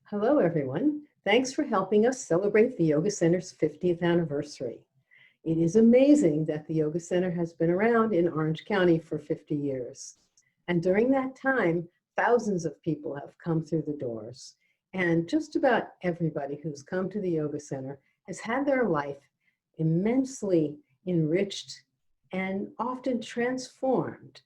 Hello, everyone. Thanks for helping us celebrate the Yoga Center's 50th anniversary. It is amazing that the Yoga Center has been around in Orange County for 50 years. And during that time, thousands of people have come through the doors. And just about everybody who's come to the Yoga Center has had their life immensely enriched and often transformed.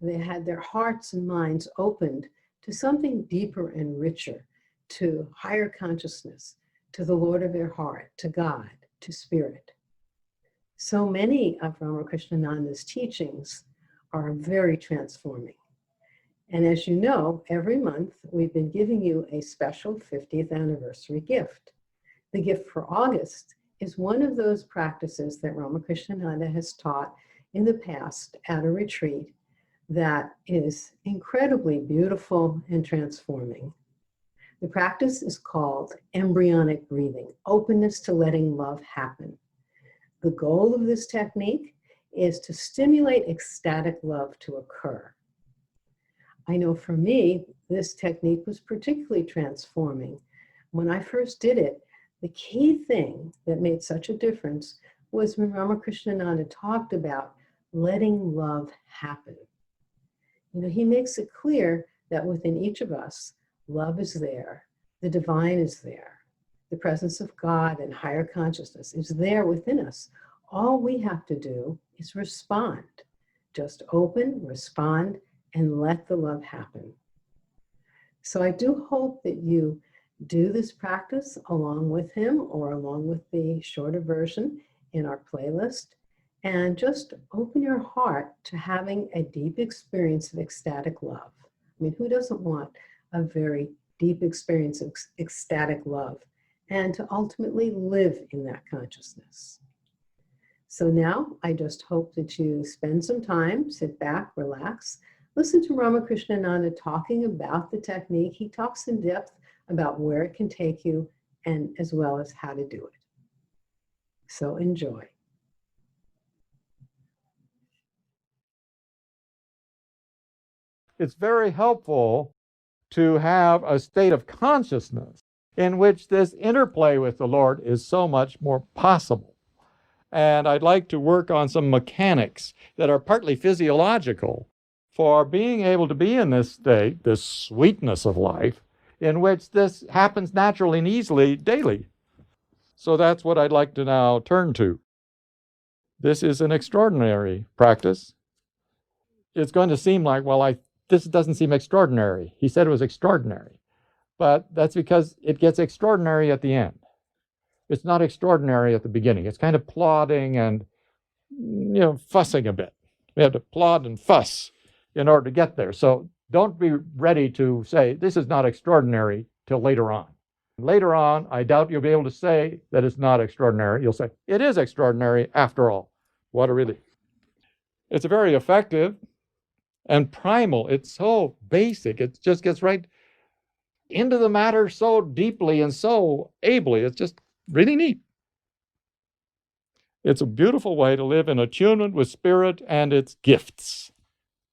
They had their hearts and minds opened to something deeper and richer, to higher consciousness, to the Lord of their heart, to God, to Spirit. So many of Ramakrishna Ananda's teachings are very transforming. And as you know, every month we've been giving you a special 50th anniversary gift. The gift for August is one of those practices that Ramakrishna Ananda has taught in the past at a retreat that is incredibly beautiful and transforming. The practice is called embryonic breathing, openness to letting love happen. The goal of this technique is to stimulate ecstatic love to occur. I know for me, this technique was particularly transforming. When I first did it, the key thing that made such a difference was when Ramakrishna Ananda talked about letting love happen. He makes it clear that within each of us, love is there, the divine is there, the presence of God and higher consciousness is there within us. All we have to do is respond. Just open, respond, and let the love happen. So I do hope that you do this practice along with him or along with the shorter version in our playlist, and just open your heart to having a deep experience of ecstatic love. I mean, who doesn't want a very deep experience of ecstatic love and to ultimately live in that consciousness? So now I just hope that you spend some time, sit back, relax, listen to Ramakrishna Ananda talking about the technique. He talks in depth about where it can take you and as well as how to do it. So enjoy. It's very helpful to have a state of consciousness in which this interplay with the Lord is so much more possible. And I'd like to work on some mechanics that are partly physiological for being able to be in this state, this sweetness of life, in which this happens naturally and easily daily. So that's what I'd like to now turn to. This is an extraordinary practice. It's going to seem like, well, this doesn't seem extraordinary. He said it was extraordinary. But that's because it gets extraordinary at the end. It's not extraordinary at the beginning. It's kind of plodding and, fussing a bit. We have to plod and fuss in order to get there. So don't be ready to say, this is not extraordinary till later on. Later on, I doubt you'll be able to say that it's not extraordinary. You'll say, it is extraordinary after all. What a relief. It's very effective and primal. It's so basic. It just gets right into the matter so deeply and so ably. It's just really neat. It's a beautiful way to live in attunement with spirit and its gifts.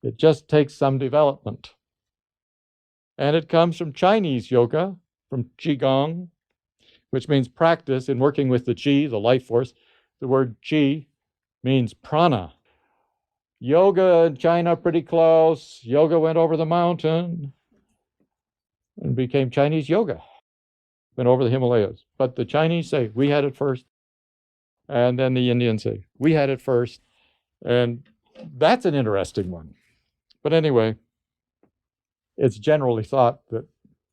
It just takes some development. And it comes from Chinese yoga, from Qigong, which means practice in working with the Qi, the life force. The word Qi means prana. Yoga in China, pretty close. Yoga went over the mountain and became Chinese yoga. Went over the Himalayas. But the Chinese say, we had it first. And then the Indians say, we had it first. And that's an interesting one. But anyway, it's generally thought that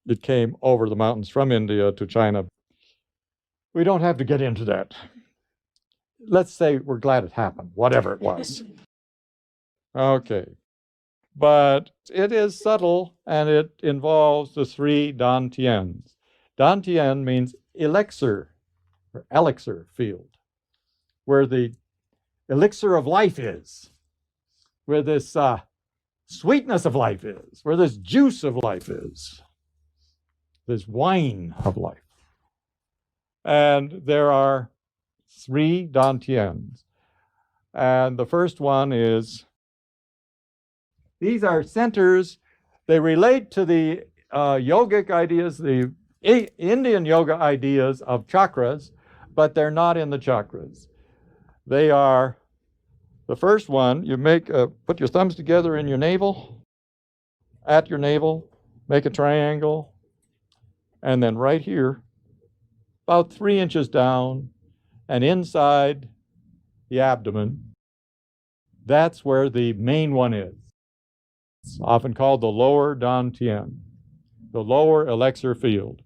it came over the mountains from India to China. We don't have to get into that. Let's say we're glad it happened, whatever it was. Okay. But it is subtle, and it involves the three dantians. Dantian means elixir, or elixir field, where the elixir of life is, where this sweetness of life is, where this juice of life is, this wine of life. And there are three dantians. And the first one is, these are centers. They relate to the yogic ideas, the Indian yoga ideas of chakras, but they're not in the chakras. They are, the first one, you put your thumbs together in your navel, at your navel, make a triangle, and then right here, about 3 inches down, and inside the abdomen, that's where the main one is. It's often called the lower dantian, the lower elixir field.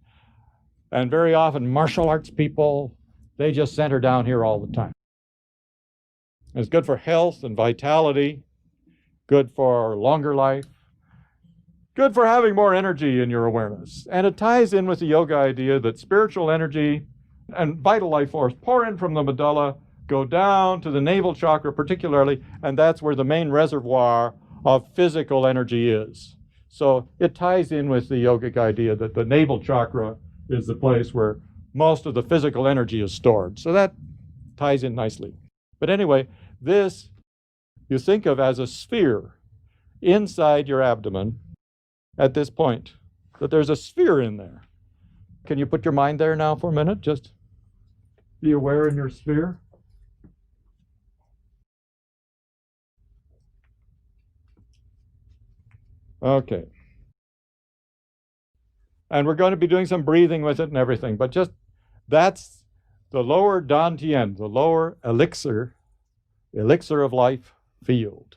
And very often martial arts people, they just center down here all the time. It's good for health and vitality, good for longer life, good for having more energy in your awareness. And it ties in with the yoga idea that spiritual energy and vital life force pour in from the medulla, go down to the navel chakra particularly, and that's where the main reservoir of physical energy is. So it ties in with the yogic idea that the navel chakra is the place where most of the physical energy is stored. So that ties in nicely. But anyway, this you think of as a sphere inside your abdomen at this point, that there's a sphere in there. Can you put your mind there now for a minute? Just be aware in your sphere. Okay. And we're going to be doing some breathing with it and everything, but just that's the lower dantian, the lower elixir of life field.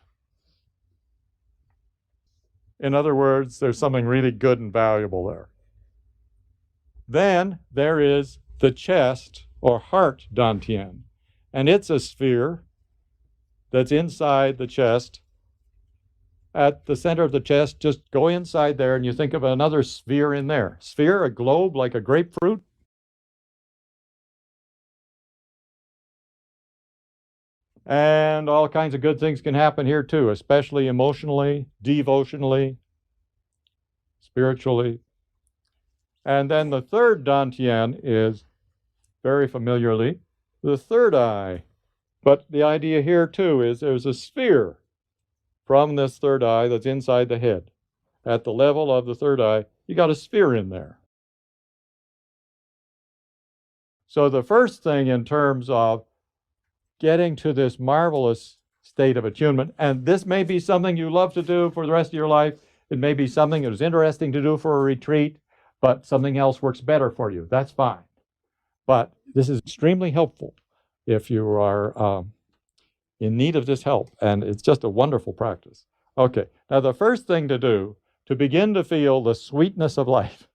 In other words, there's something really good and valuable there. Then there is the chest or heart dantian, and it's a sphere that's inside the chest. At the center of the chest, just go inside there and you think of another sphere in there. Sphere, a globe like a grapefruit. And all kinds of good things can happen here too, especially emotionally, devotionally, spiritually. And then the third dantian is, very familiarly, the third eye. But the idea here too is there's a sphere from this third eye that's inside the head. At the level of the third eye, you got a sphere in there. So the first thing in terms of getting to this marvelous state of attunement, and this may be something you love to do for the rest of your life. It may be something that was interesting to do for a retreat, but something else works better for you. That's fine. But this is extremely helpful if you are in need of this help, and it's just a wonderful practice. Okay, now the first thing to do to begin to feel the sweetness of life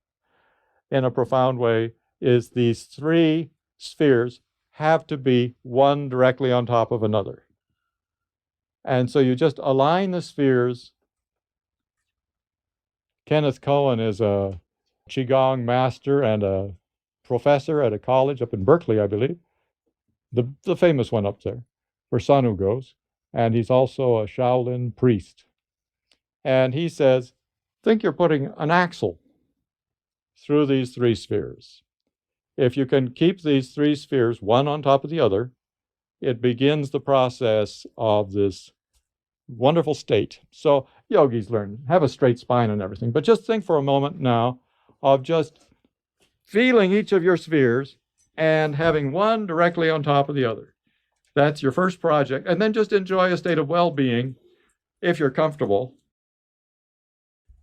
in a profound way is these three spheres have to be one directly on top of another. And so you just align the spheres. Kenneth Cohen is a Qigong master and a professor at a college up in Berkeley, I believe, the famous one up there, where Sanu goes. And he's also a Shaolin priest. And he says, think you're putting an axle through these three spheres. If you can keep these three spheres one on top of the other, it begins the process of this wonderful state. So yogis learn, have a straight spine and everything, but just think for a moment now of just feeling each of your spheres and having one directly on top of the other. That's your first project. And then just enjoy a state of well-being, if you're comfortable.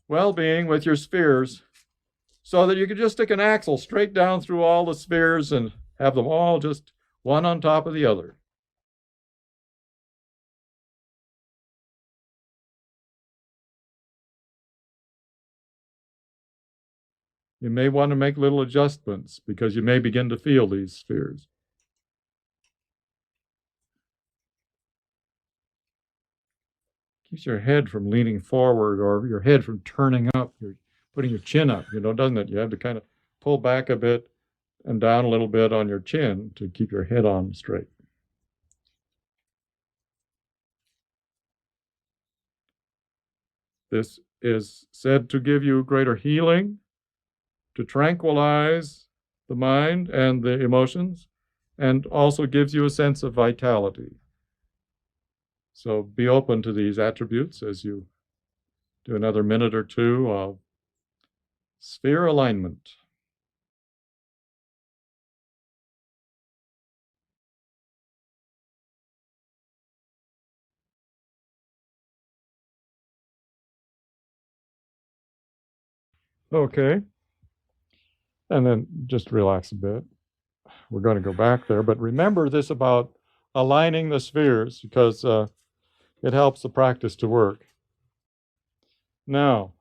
Well-being with your spheres, so that you can just stick an axle straight down through all the spheres and have them all just one on top of the other. You may want to make little adjustments because you may begin to feel these spheres. Keeps your head from leaning forward or your head from turning up. You're putting your chin up, doesn't it? You have to kind of pull back a bit and down a little bit on your chin to keep your head on straight. This is said to give you greater healing, to tranquilize the mind and the emotions, and also gives you a sense of vitality. So be open to these attributes as you do another minute or two of sphere alignment. Okay. And then just relax a bit. We're going to go back there. But remember this about aligning the spheres because it helps the practice to work. Now,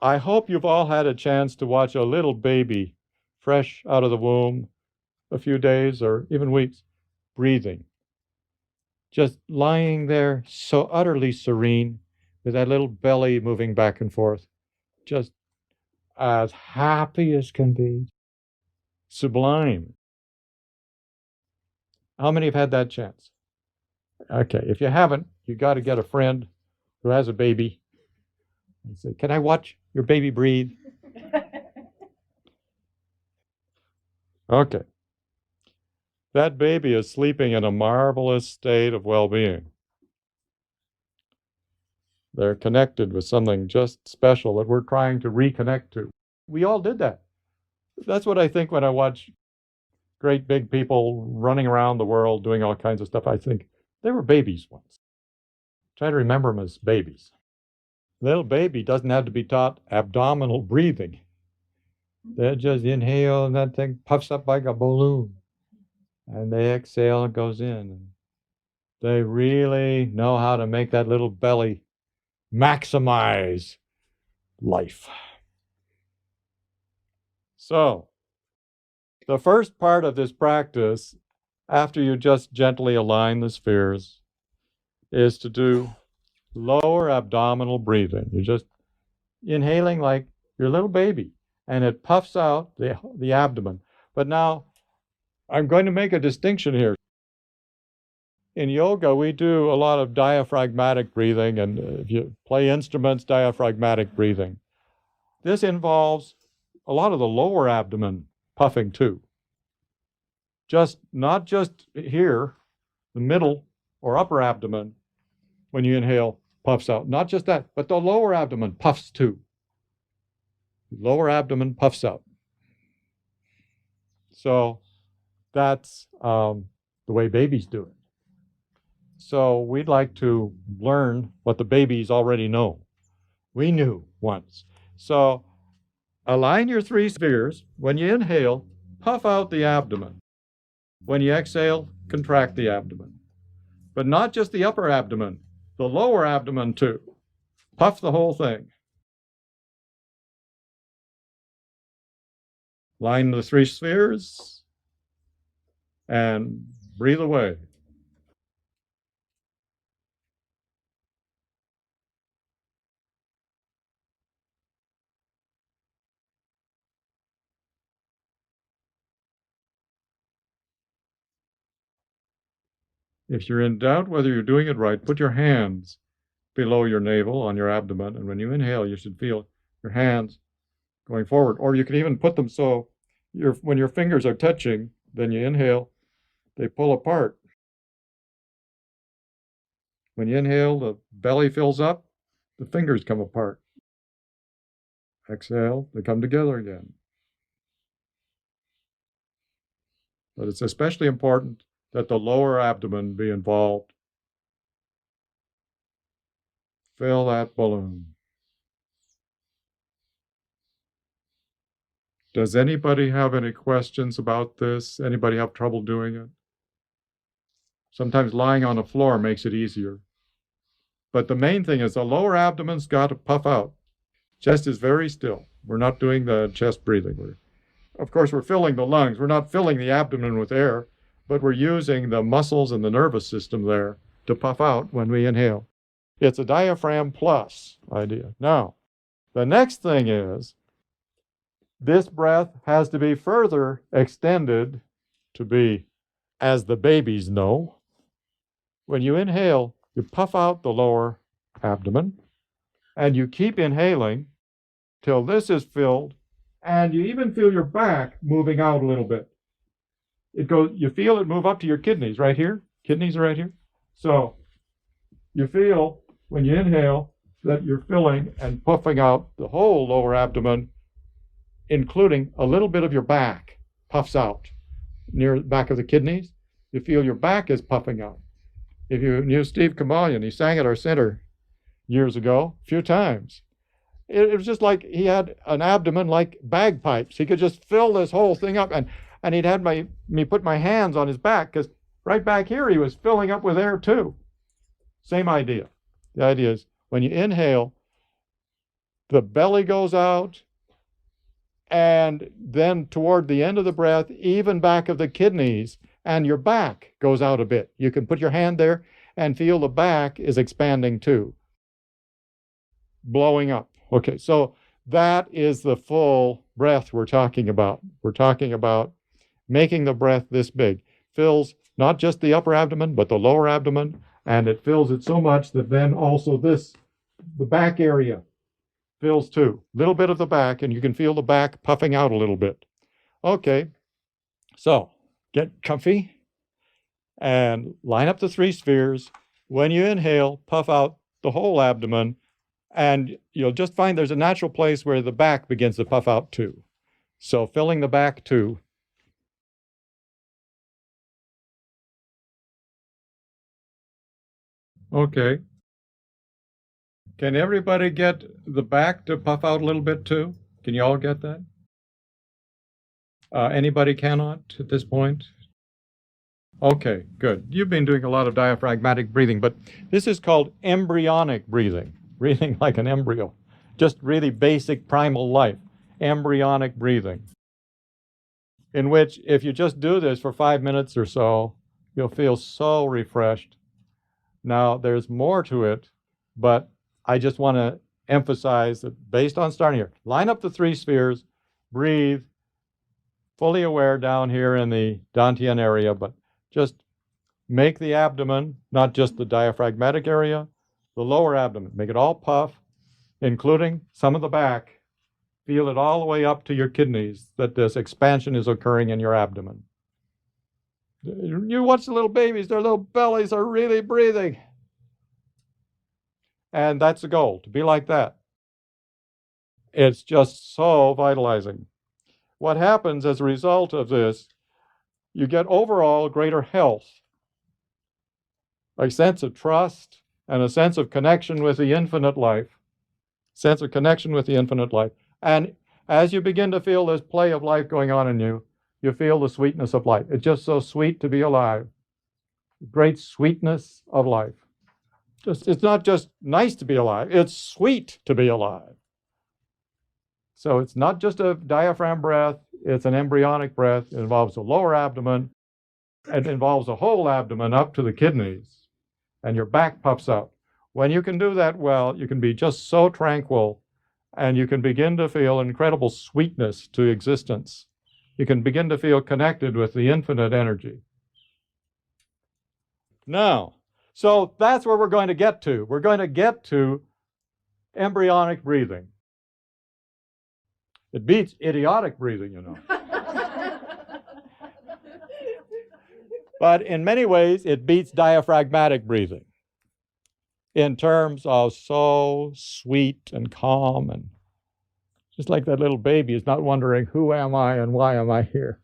I hope you've all had a chance to watch a little baby fresh out of the womb, a few days or even weeks, breathing. Just lying there so utterly serene with that little belly moving back and forth, just as happy as can be. Sublime. How many have had that chance? Okay, if you haven't, you got to get a friend who has a baby and say, "Can I watch your baby breathe?" Okay. That baby is sleeping in a marvelous state of well-being. They're connected with something just special that we're trying to reconnect to. We all did that. That's what I think when I watch great big people running around the world doing all kinds of stuff. I think they were babies once. Try to remember them as babies. Little baby doesn't have to be taught abdominal breathing. They just inhale and that thing puffs up like a balloon. And they exhale and it goes in. They really know how to make that little belly maximize life. So, the first part of this practice, after you just gently align the spheres, is to do lower abdominal breathing. You're just inhaling like your little baby, and it puffs out the abdomen. But now, I'm going to make a distinction here. In yoga, we do a lot of diaphragmatic breathing, and if you play instruments, diaphragmatic breathing. This involves a lot of the lower abdomen puffing too. Not just here, the middle or upper abdomen, when you inhale, puffs out. Not just that, but the lower abdomen puffs too. Lower abdomen puffs out. So that's the way babies do it. So we'd like to learn what the babies already know. We knew once. So align your three spheres. When you inhale, puff out the abdomen. When you exhale, contract the abdomen. But not just the upper abdomen, the lower abdomen too. Puff the whole thing. Line the three spheres and breathe away. If you're in doubt whether you're doing it right, put your hands below your navel on your abdomen. And when you inhale, you should feel your hands going forward. Or you can even put them so when your fingers are touching, then you inhale, they pull apart. When you inhale, the belly fills up, the fingers come apart. Exhale, they come together again. But it's especially important that the lower abdomen be involved. Fill that balloon. Does anybody have any questions about this? Anybody have trouble doing it? Sometimes lying on the floor makes it easier. But the main thing is the lower abdomen's got to puff out. Chest is very still. We're not doing the chest breathing. Of course, we're filling the lungs. We're not filling the abdomen with air, but we're using the muscles and the nervous system there to puff out when we inhale. It's a diaphragm plus idea. Now, the next thing is this breath has to be further extended to be, as the babies know. When you inhale, you puff out the lower abdomen, and you keep inhaling till this is filled, and you even feel your back moving out a little bit. You feel it move up to your kidneys right here. Kidneys are right here. So you feel when you inhale that you're filling and puffing out the whole lower abdomen, including a little bit of your back puffs out near the back of the kidneys. You feel your back is puffing out. If you knew Steve Kamalian, he sang at our center years ago, a few times. It was just like he had an abdomen like bagpipes. He could just fill this whole thing up, and he'd had me put my hands on his back, because right back here he was filling up with air too. Same idea. The idea is when you inhale, the belly goes out, and then toward the end of the breath, even back of the kidneys and your back goes out a bit. You can put your hand there and feel the back is expanding too, blowing up. Okay, so that is the full breath we're talking about. We're talking about making the breath this big. Fills not just the upper abdomen, but the lower abdomen, and it fills it so much that then also the back area fills too. Little bit of the back, and you can feel the back puffing out a little bit. Okay, so get comfy and line up the 3 spheres. When you inhale, puff out the whole abdomen, and you'll just find there's a natural place where the back begins to puff out too. So filling the back too. Okay. Can everybody get the back to puff out a little bit too? Can you all get that? Anybody cannot at this point? Okay, good. You've been doing a lot of diaphragmatic breathing, but this is called embryonic breathing, breathing like an embryo, just really basic primal life, embryonic breathing, in which if you just do this for 5 minutes or so, you'll feel so refreshed. Now, there's more to it, but I just want to emphasize that based on starting here, line up the 3 spheres, breathe, fully aware down here in the Dantian area, but just make the abdomen, not just the diaphragmatic area, the lower abdomen, make it all puff, including some of the back. Feel it all the way up to your kidneys, that this expansion is occurring in your abdomen. You watch the little babies, their little bellies are really breathing. And that's the goal, to be like that. It's just so vitalizing. What happens as a result of this, you get overall greater health, a sense of trust, and a sense of connection with the infinite life. Sense of connection with the infinite life. And as you begin to feel this play of life going on in you, you feel the sweetness of life. It's just so sweet to be alive. Great sweetness of life. It's not just nice to be alive, it's sweet to be alive. So it's not just a diaphragm breath, it's an embryonic breath. It involves the lower abdomen. It involves the whole abdomen up to the kidneys, and your back puffs out. When you can do that well, you can be just so tranquil, and you can begin to feel incredible sweetness to existence. You can begin to feel connected with the infinite energy. Now, so that's where we're going to get to. We're going to get to embryonic breathing. It beats idiotic breathing, you know. But in many ways, it beats diaphragmatic breathing in terms of so sweet and calm, and just like that little baby is not wondering, who am I and why am I here?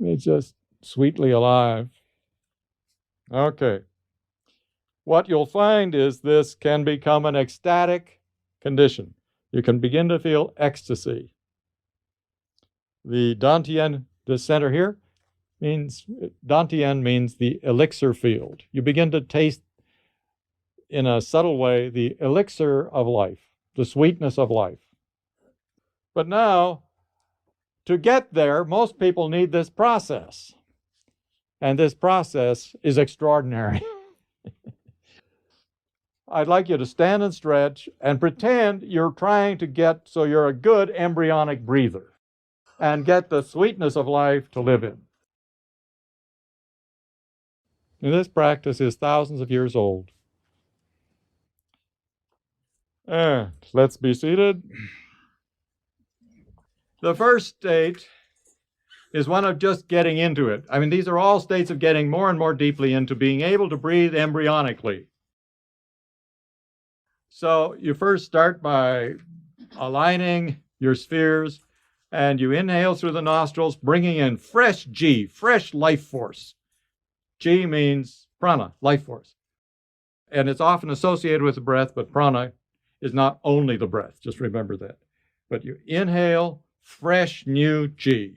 It's just sweetly alive. Okay. What you'll find is this can become an ecstatic condition. You can begin to feel ecstasy. The Dantian, the center here, Dantian means the elixir field. You begin to taste in a subtle way the elixir of life, the sweetness of life. But now, to get there, most people need this process. And this process is extraordinary. I'd like you to stand and stretch and pretend you're trying to get so you're a good embryonic breather and get the sweetness of life to live in. And this practice is thousands of years old. And let's be seated. The first state is one of just getting into it. I mean, these are all states of getting more and more deeply into being able to breathe embryonically. So you first start by aligning your spheres, and you inhale through the nostrils, bringing in fresh G, fresh life force. G means prana, life force. And it's often associated with the breath, but prana is not only the breath, just remember that. But you inhale fresh, new chi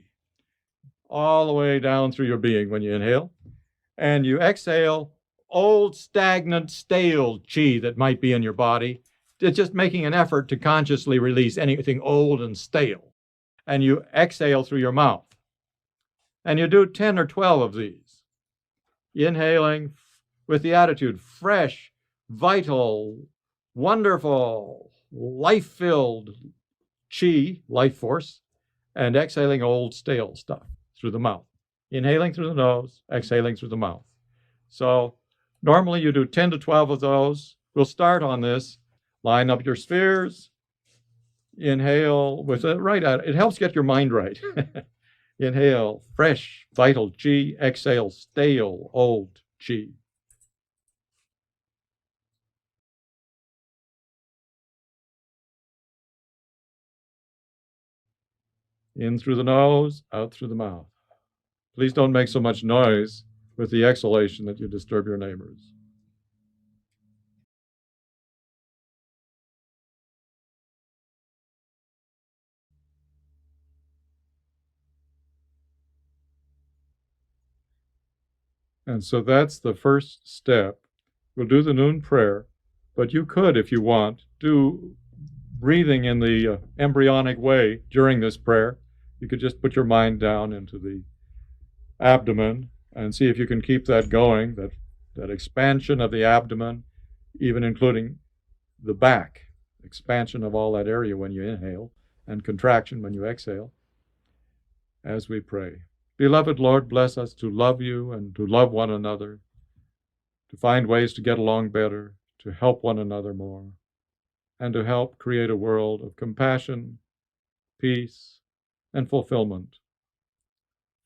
all the way down through your being when you inhale, and you exhale old, stagnant, stale chi that might be in your body. It's just making an effort to consciously release anything old and stale. And you exhale through your mouth. And you do 10 or 12 of these, inhaling with the attitude fresh, vital, wonderful, life-filled chi, life force, and exhaling old, stale stuff through the mouth. Inhaling through the nose, exhaling through the mouth. So normally you do 10 to 12 of those. We'll start on this. Line up your spheres. Inhale with it right out. It helps get your mind right. Inhale, fresh, vital chi. Exhale, stale, old chi. In through the nose, out through the mouth. Please don't make so much noise with the exhalation that you disturb your neighbors. And so that's the first step. We'll do the noon prayer, but you could, if you want, do breathing in the embryonic way during this prayer. You could just put your mind down into the abdomen and see if you can keep that going, that expansion of the abdomen, even including the back, expansion of all that area when you inhale, and contraction when you exhale, as we pray. Beloved Lord, bless us to love you and to love one another, to find ways to get along better, to help one another more, and to help create a world of compassion, peace, and fulfillment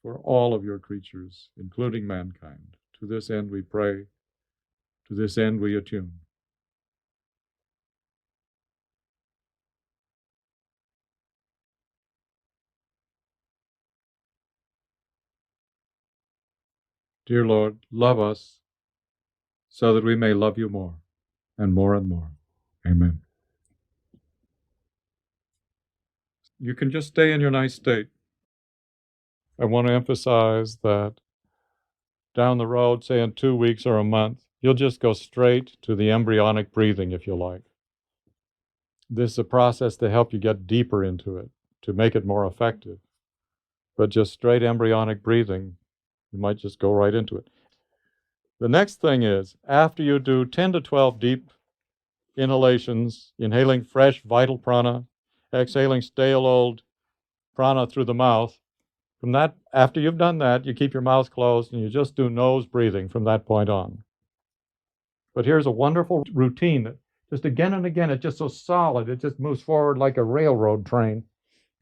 for all of your creatures, including mankind. To this end we pray, to this end we attune. Dear Lord, love us so that we may love you more and more and more. Amen. You can just stay in your nice state. I want to emphasize that down the road, say in 2 weeks or a month, you'll just go straight to the embryonic breathing if you like. This is a process to help you get deeper into it, to make it more effective. But just straight embryonic breathing, you might just go right into it. The next thing is, after you do 10 to 12 deep inhalations, inhaling fresh, vital prana, exhaling stale, old prana through the mouth, from that, after you've done that, you keep your mouth closed and you just do nose breathing from that point on. But here's a wonderful routine that just again and again, it's just so solid, it just moves forward like a railroad train.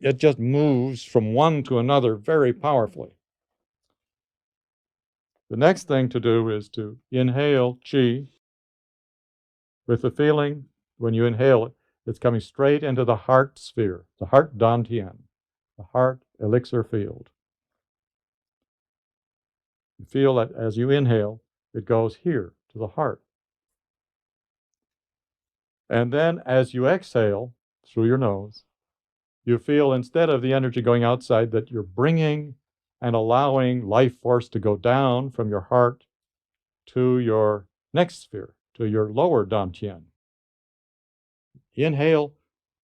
It just moves from one to another very powerfully. The next thing to do is to inhale chi with the feeling when you inhale it, it's coming straight into the heart sphere, the heart dantian, the heart elixir field. You feel that as you inhale, it goes here to the heart. And then as you exhale through your nose, you feel instead of the energy going outside that you're bringing and allowing life force to go down from your heart to your next sphere, to your lower dantian. Inhale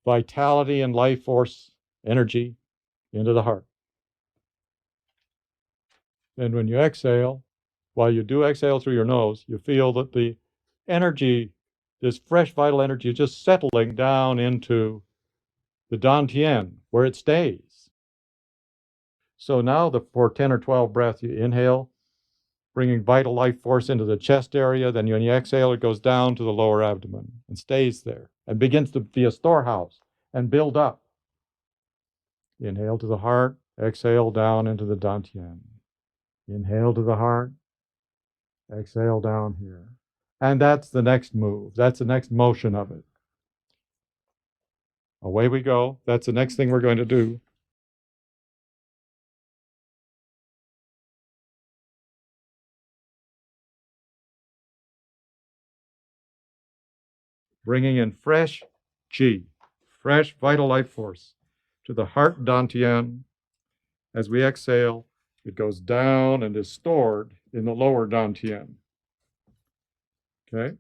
vitality and life force energy into the heart. And when you exhale, while you do exhale through your nose, you feel that the energy, this fresh vital energy, is just settling down into the dantian where it stays. So now for 10 or 12 breaths, you inhale, bringing vital life force into the chest area. Then when you exhale, it goes down to the lower abdomen and stays there and begins to be a storehouse and build up. Inhale to the heart, exhale down into the dantian. Inhale to the heart, exhale down here. And that's the next move. That's the next motion of it. Away we go. That's the next thing we're going to do. Bringing in fresh, Qi, fresh vital life force, to the heart dantian. As we exhale, it goes down and is stored in the lower dantian. Okay?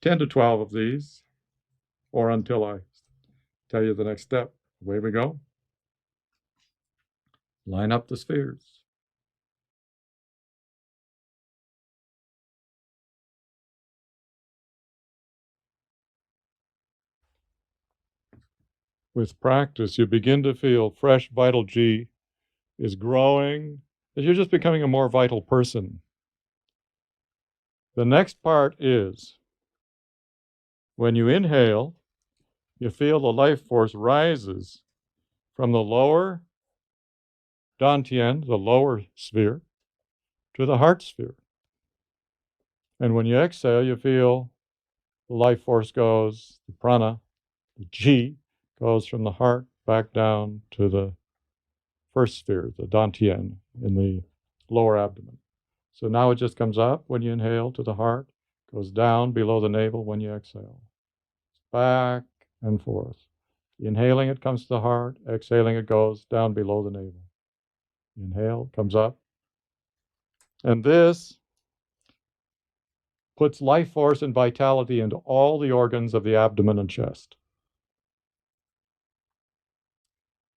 10 to 12 of these, or until I tell you the next step. Away we go. Line up the spheres. With practice, you begin to feel fresh vital G is growing, that you're just becoming a more vital person. The next part is when you inhale, you feel the life force rises from the lower dantian, the lower sphere, to the heart sphere. And when you exhale, you feel the life force goes, the prana, the G, goes from the heart back down to the first sphere, the dantian, in the lower abdomen. So now it just comes up when you inhale to the heart, goes down below the navel when you exhale. Back and forth. Inhaling, it comes to the heart. Exhaling, it goes down below the navel. Inhale, comes up. And this puts life force and vitality into all the organs of the abdomen and chest.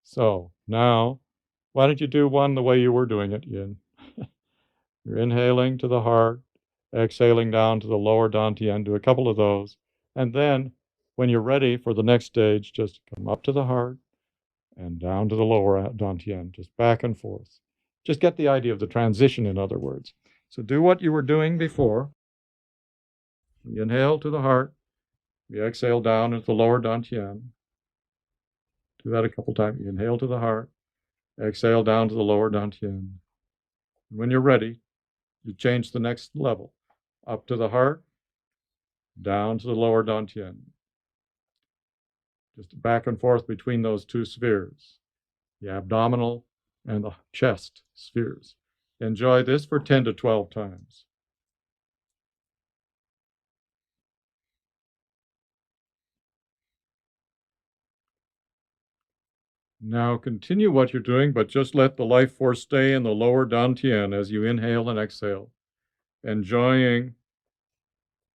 So now, why don't you do one the way you were doing it, Yin? You're inhaling to the heart, exhaling down to the lower dantian, do a couple of those. And then, when you're ready for the next stage, just come up to the heart and down to the lower dantian, just back and forth. Just get the idea of the transition, in other words. So do what you were doing before. You inhale to the heart, you exhale down into the lower dantian. Do that a couple times. You inhale to the heart, exhale down to the lower dantian. When you're ready, you change the next level. Up to the heart, down to the lower dantian. Just back and forth between those two spheres, the abdominal and the chest spheres. Enjoy this for 10 to 12 times. Now continue what you're doing, but just let the life force stay in the lower dantian as you inhale and exhale, enjoying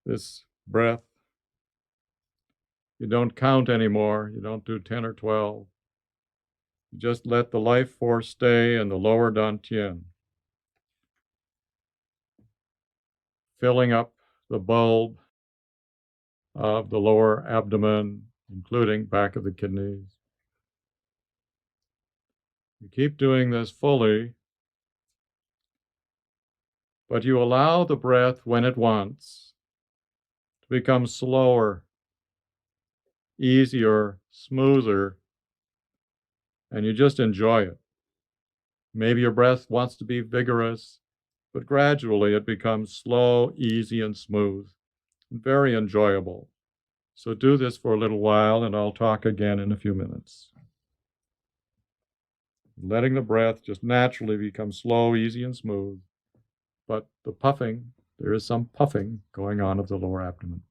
this breath. You don't count anymore. You don't do 10 or 12. You just let the life force stay in the lower dantian, filling up the bulb of the lower abdomen, including back of the kidneys. You keep doing this fully, but you allow the breath when it wants to become slower, easier, smoother, and you just enjoy it. Maybe your breath wants to be vigorous, but gradually it becomes slow, easy, and smooth, and very enjoyable. So do this for a little while, and I'll talk again in a few minutes. Letting the breath just naturally become slow, easy, and smooth. But the puffing, there is some puffing going on of the lower abdomen.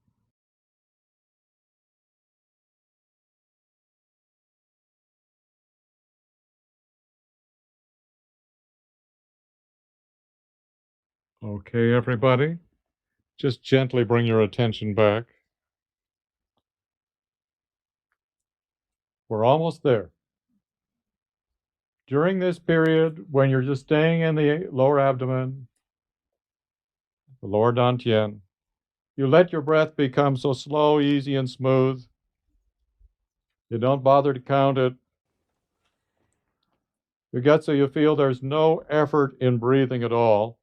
Okay, everybody, just gently bring your attention back. We're almost there. During this period, when you're just staying in the lower abdomen, the lower dantian, you let your breath become so slow, easy, and smooth. You don't bother to count it. You get so you feel there's no effort in breathing at all.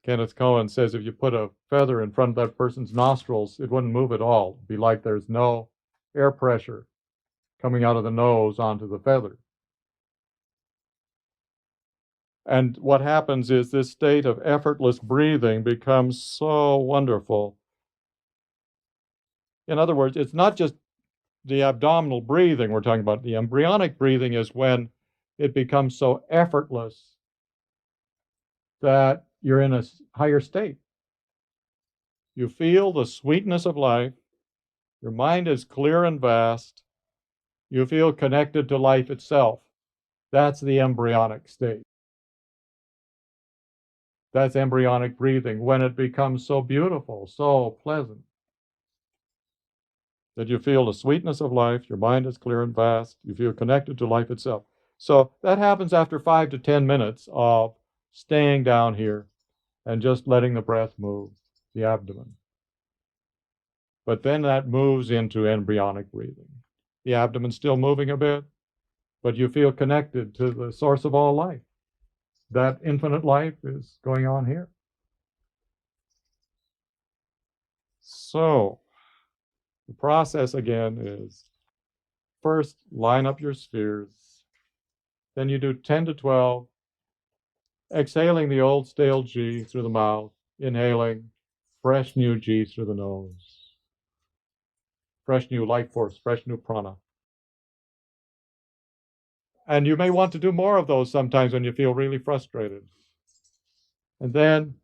Kenneth Cohen says if you put a feather in front of that person's nostrils, it wouldn't move at all. It'd be like there's no air pressure coming out of the nose onto the feather. And what happens is this state of effortless breathing becomes so wonderful. In other words, it's not just the abdominal breathing we're talking about. The embryonic breathing is when it becomes so effortless that you're in a higher state. You feel the sweetness of life Your mind is clear and vast. You feel connected to life itself. That's the embryonic state. That's embryonic breathing, when it becomes so beautiful, so pleasant, that you feel the sweetness of life. Your mind is clear and vast. You feel connected to life itself. So that happens after 5 to 10 minutes of staying down here and just letting the breath move the abdomen. But then that moves into embryonic breathing. The abdomen's still moving a bit, but you feel connected to the source of all life. That infinite life is going on here. So the process again is, first line up your spheres. Then you do 10 to 12, exhaling the old stale G through the mouth, inhaling fresh new G through the nose. Fresh new life force, fresh new prana. And you may want to do more of those sometimes when you feel really frustrated. And then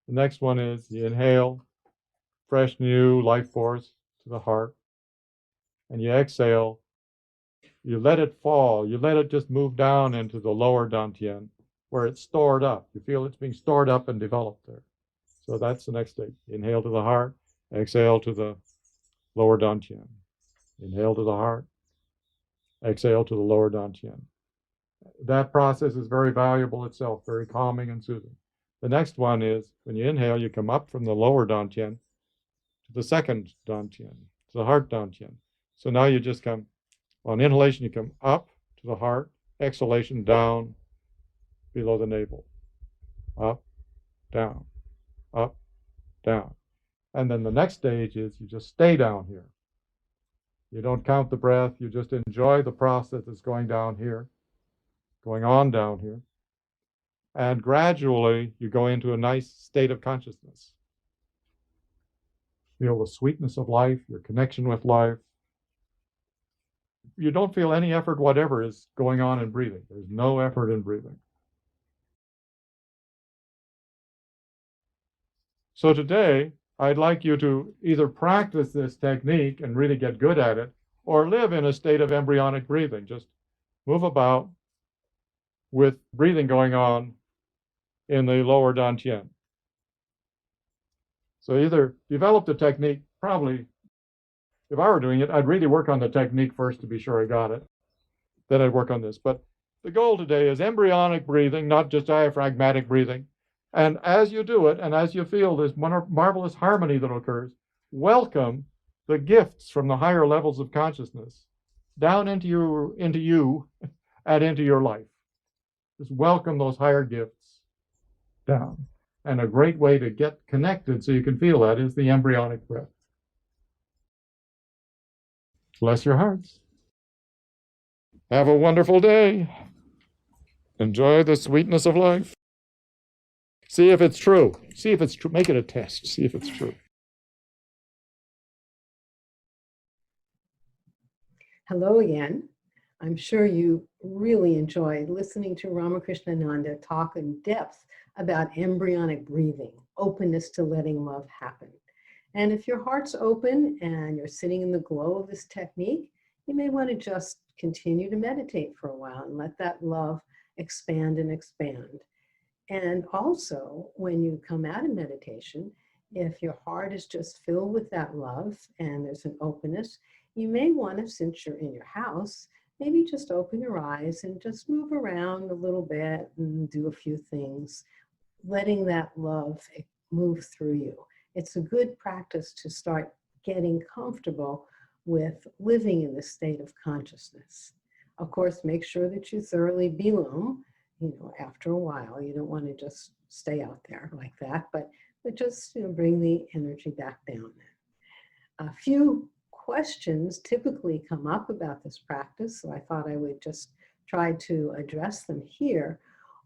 the next one is you inhale fresh new life force to the heart. And you exhale. You let it fall. You let it just move down into the lower dantian, where it's stored up. You feel it's being stored up and developed there. So that's the next stage. Inhale to the heart, exhale to the lower dantian. Inhale to the heart, exhale to the lower dantian. That process is very valuable itself, very calming and soothing. The next one is, when you inhale, you come up from the lower dantian to the second dantian, to the heart dantian. So now you just come, on inhalation, you come up to the heart, exhalation down below the navel. Up, down, up, down. And then the next stage is you just stay down here. You don't count the breath, you just enjoy the process that's going down here, going on down here. And gradually you go into a nice state of consciousness. Feel the sweetness of life, your connection with life. You don't feel any effort whatever is going on in breathing. There's no effort in breathing. So today, I'd like you to either practice this technique and really get good at it, or live in a state of embryonic breathing. Just move about with breathing going on in the lower dantian. So either develop the technique, probably, if I were doing it, I'd really work on the technique first to be sure I got it. Then I'd work on this. But the goal today is embryonic breathing, not just diaphragmatic breathing. And as you do it, and as you feel this marvelous harmony that occurs, welcome the gifts from the higher levels of consciousness down into you and into your life. Just welcome those higher gifts down. And a great way to get connected so you can feel that is the embryonic breath. Bless your hearts. Have a wonderful day. Enjoy the sweetness of life. See if it's true. See if it's true. Make it a test. See if it's true. Hello again. I'm sure you really enjoyed listening to Ramakrishna Ananda talk in depth about embryonic breathing, openness to letting love happen. And if your heart's open and you're sitting in the glow of this technique, you may want to just continue to meditate for a while and let that love expand and expand. And also, when you come out of meditation, if your heart is just filled with that love and there's an openness, you may want to, since you're in your house, maybe just open your eyes and just move around a little bit and do a few things, letting that love move through you. It's a good practice to start getting comfortable with living in this state of consciousness. Of course, make sure that you thoroughly belum, after a while. You don't want to just stay out there like that, but just bring the energy back down. A few questions typically come up about this practice, so I thought I would just try to address them here.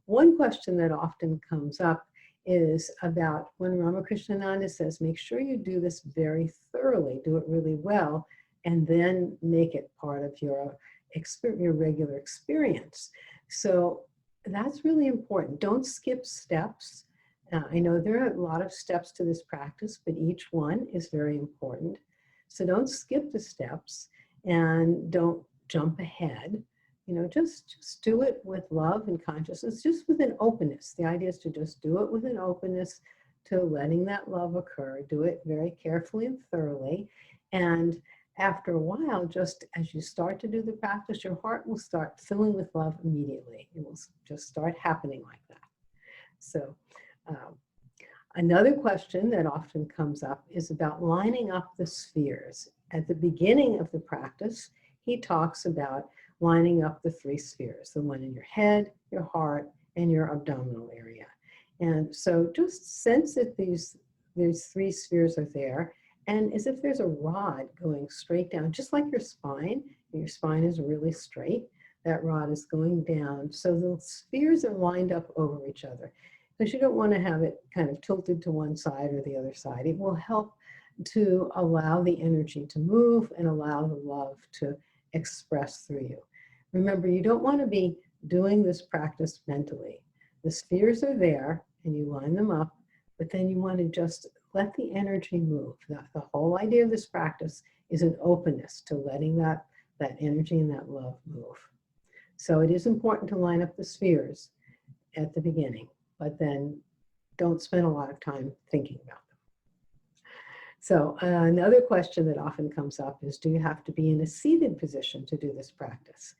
One question that often comes up is about when Ramakrishna Ananda says, make sure you do this very thoroughly, do it really well, and then make it part of your regular experience. So that's really important. Don't skip steps. I know there are a lot of steps to this practice, but each one is very important. So don't skip the steps and don't jump ahead. You know, just do it with love and consciousness, just with an openness. The idea is to just do it with an openness to letting that love occur. Do it very carefully and thoroughly. And after a while, just as you start to do the practice, your heart will start filling with love immediately. It will just start happening like that. So another question that often comes up is about lining up the spheres. At the beginning of the practice, he talks about lining up the 3 spheres, the one in your head, your heart, and your abdominal area. And so just sense that these 3 spheres are there, and as if there's a rod going straight down, just like your spine is really straight, that rod is going down. So the spheres are lined up over each other, because you don't want to have it kind of tilted to one side or the other side. It will help to allow the energy to move and allow the love to express through you. Remember, you don't want to be doing this practice mentally. The spheres are there and you line them up, but then you want to just let the energy move. The whole idea of this practice is an openness to letting that energy and that love move. So it is important to line up the spheres at the beginning, but then don't spend a lot of time thinking about them. So another question that often comes up is, do you have to be in a seated position to do this practice?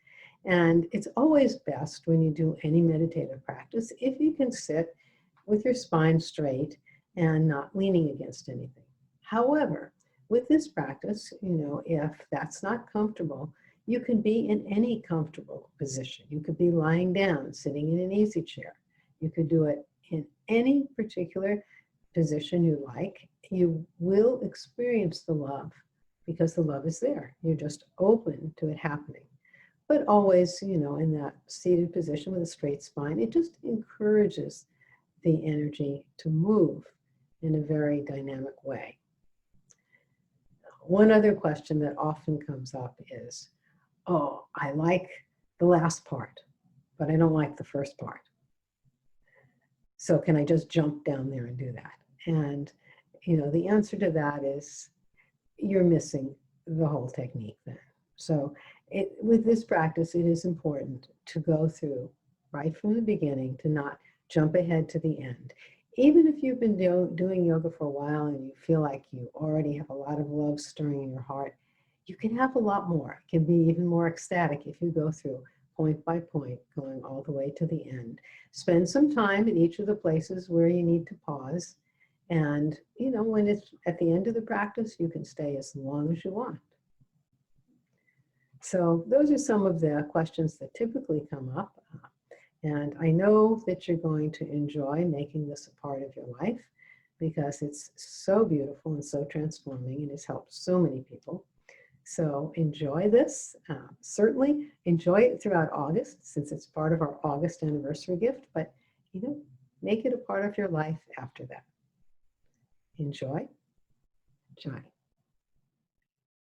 And it's always best when you do any meditative practice if you can sit with your spine straight and not leaning against anything. However, with this practice, you know, if that's not comfortable, you can be in any comfortable position. You could be lying down, sitting in an easy chair. You could do it in any particular position you like. You will experience the love because the love is there. You're just open to it happening. But always, you know, in that seated position with a straight spine, it just encourages the energy to move in a very dynamic way. One other question that often comes up is, oh, I like the last part, but I don't like the first part. So can I just jump down there and do that? And, you know, the answer to that is you're missing the whole technique then. So with this practice, it is important to go through right from the beginning, to not jump ahead to the end. Even if you've been doing yoga for a while and you feel like you already have a lot of love stirring in your heart, you can have a lot more. It can be even more ecstatic if you go through point by point, going all the way to the end. Spend some time in each of the places where you need to pause. And, you know, when it's at the end of the practice, you can stay as long as you want. So those are some of the questions that typically come up. And I know that you're going to enjoy making this a part of your life because it's so beautiful and so transforming and has helped so many people. So enjoy this. Certainly enjoy it throughout August since it's part of our August anniversary gift, but you know, make it a part of your life after that. Enjoy. Enjoy.